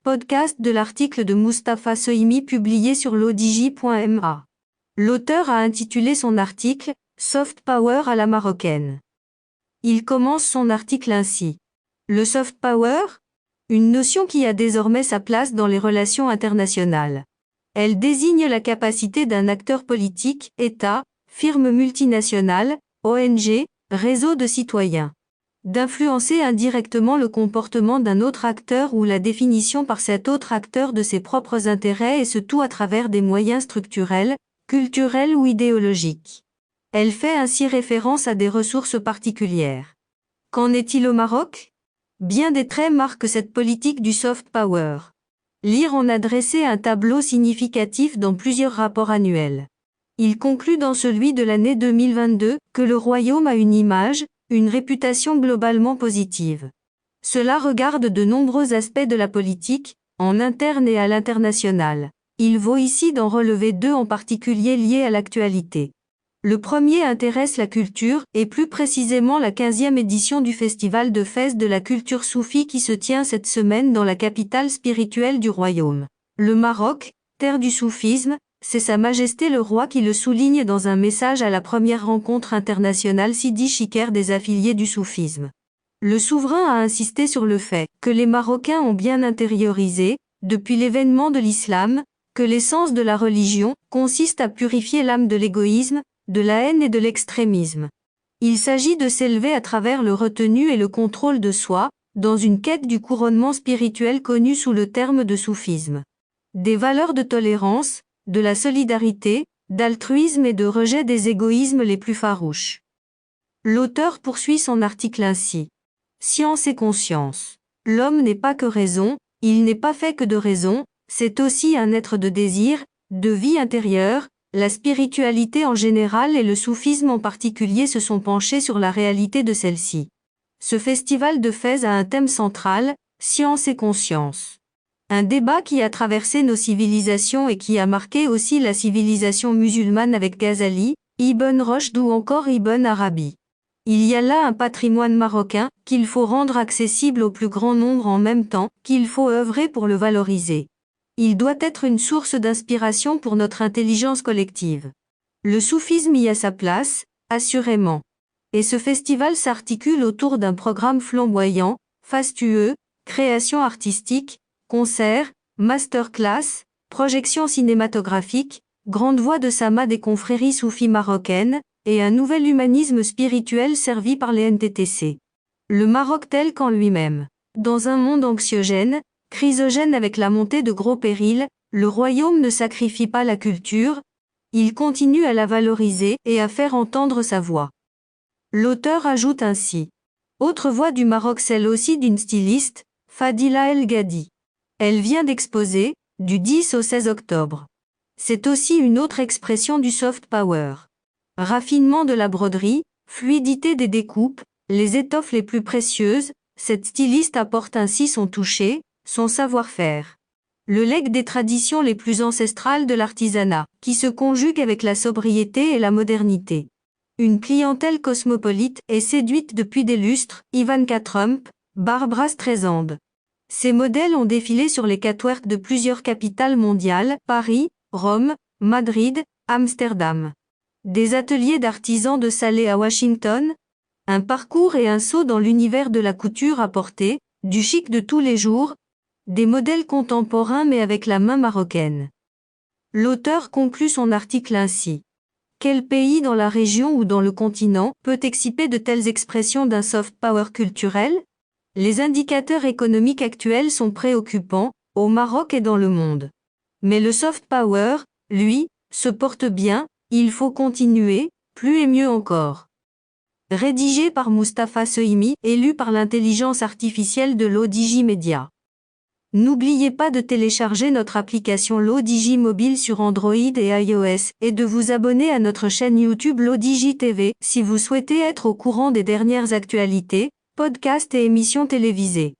Podcast de l'article de Mustapha Sohimi publié sur lodigi.ma. L'auteur a intitulé son article « Soft Power à la marocaine ». Il commence son article ainsi. Le soft power ? Une notion qui a désormais sa place dans les relations internationales. Elle désigne la capacité d'un acteur politique, État, firme multinationale, ONG, réseau de citoyens, d'influencer indirectement le comportement d'un autre acteur ou la définition par cet autre acteur de ses propres intérêts et ce tout à travers des moyens structurels, culturels ou idéologiques. Elle fait ainsi référence à des ressources particulières. Qu'en est-il au Maroc ? Bien des traits marquent cette politique du soft power. Lire en a dressé un tableau significatif dans plusieurs rapports annuels. Il conclut dans celui de l'année 2022 que le royaume a une image, une réputation globalement positive. Cela regarde de nombreux aspects de la politique, en interne et à l'international. Il vaut ici d'en relever deux en particulier liés à l'actualité. Le premier intéresse la culture, et plus précisément la 15e édition du Festival de Fès de la culture soufie qui se tient cette semaine dans la capitale spirituelle du royaume. Le Maroc, terre du soufisme, c'est Sa Majesté le Roi qui le souligne dans un message à la première rencontre internationale Sidi Chiker des affiliés du soufisme. Le souverain a insisté sur le fait que les Marocains ont bien intériorisé, depuis l'événement de l'islam, que l'essence de la religion consiste à purifier l'âme de l'égoïsme, de la haine et de l'extrémisme. Il s'agit de s'élever à travers le retenu et le contrôle de soi, dans une quête du couronnement spirituel connu sous le terme de soufisme. Des valeurs de tolérance, de la solidarité, d'altruisme et de rejet des égoïsmes les plus farouches. L'auteur poursuit son article ainsi. Science et conscience. L'homme n'est pas que raison, il n'est pas fait que de raison, c'est aussi un être de désir, de vie intérieure. La spiritualité en général et le soufisme en particulier se sont penchés sur la réalité de celle-ci. Ce festival de Fès a un thème central, science et conscience. Un débat qui a traversé nos civilisations et qui a marqué aussi la civilisation musulmane avec Ghazali, Ibn Rushd ou encore Ibn Arabi. Il y a là un patrimoine marocain qu'il faut rendre accessible au plus grand nombre en même temps qu'il faut œuvrer pour le valoriser. Il doit être une source d'inspiration pour notre intelligence collective. Le soufisme y a sa place, assurément. Et ce festival s'articule autour d'un programme flamboyant, fastueux, création artistique, concerts, masterclass, projections cinématographiques, grande voix de Sama des confréries soufis marocaines, et un nouvel humanisme spirituel servi par les NTTC. Le Maroc tel qu'en lui-même. Dans un monde anxiogène, chrysogène avec la montée de gros périls, le royaume ne sacrifie pas la culture, il continue à la valoriser et à faire entendre sa voix. L'auteur ajoute ainsi. Autre voix du Maroc, celle aussi d'une styliste, Fadila El Gadi. Elle vient d'exposer, du 10 au 16 octobre. C'est aussi une autre expression du soft power. Raffinement de la broderie, fluidité des découpes, les étoffes les plus précieuses, cette styliste apporte ainsi son toucher, son savoir-faire. Le legs des traditions les plus ancestrales de l'artisanat, qui se conjugue avec la sobriété et la modernité. Une clientèle cosmopolite est séduite depuis des lustres, Ivanka Trump, Barbra Streisand. Ces modèles ont défilé sur les catwalks de plusieurs capitales mondiales, Paris, Rome, Madrid, Amsterdam. Des ateliers d'artisans de Salé à Washington, un parcours et un saut dans l'univers de la couture à porter, du chic de tous les jours, des modèles contemporains mais avec la main marocaine. L'auteur conclut son article ainsi. Quel pays dans la région ou dans le continent peut exciper de telles expressions d'un soft power culturel ? Les indicateurs économiques actuels sont préoccupants, au Maroc et dans le monde. Mais le soft power, lui, se porte bien, il faut continuer, plus et mieux encore. Rédigé par Mustapha Sohimi et lu par l'intelligence artificielle de Lodigi Media. N'oubliez pas de télécharger notre application Lodigi mobile sur Android et iOS et de vous abonner à notre chaîne YouTube Lodigi TV si vous souhaitez être au courant des dernières actualités, podcasts et émissions télévisées.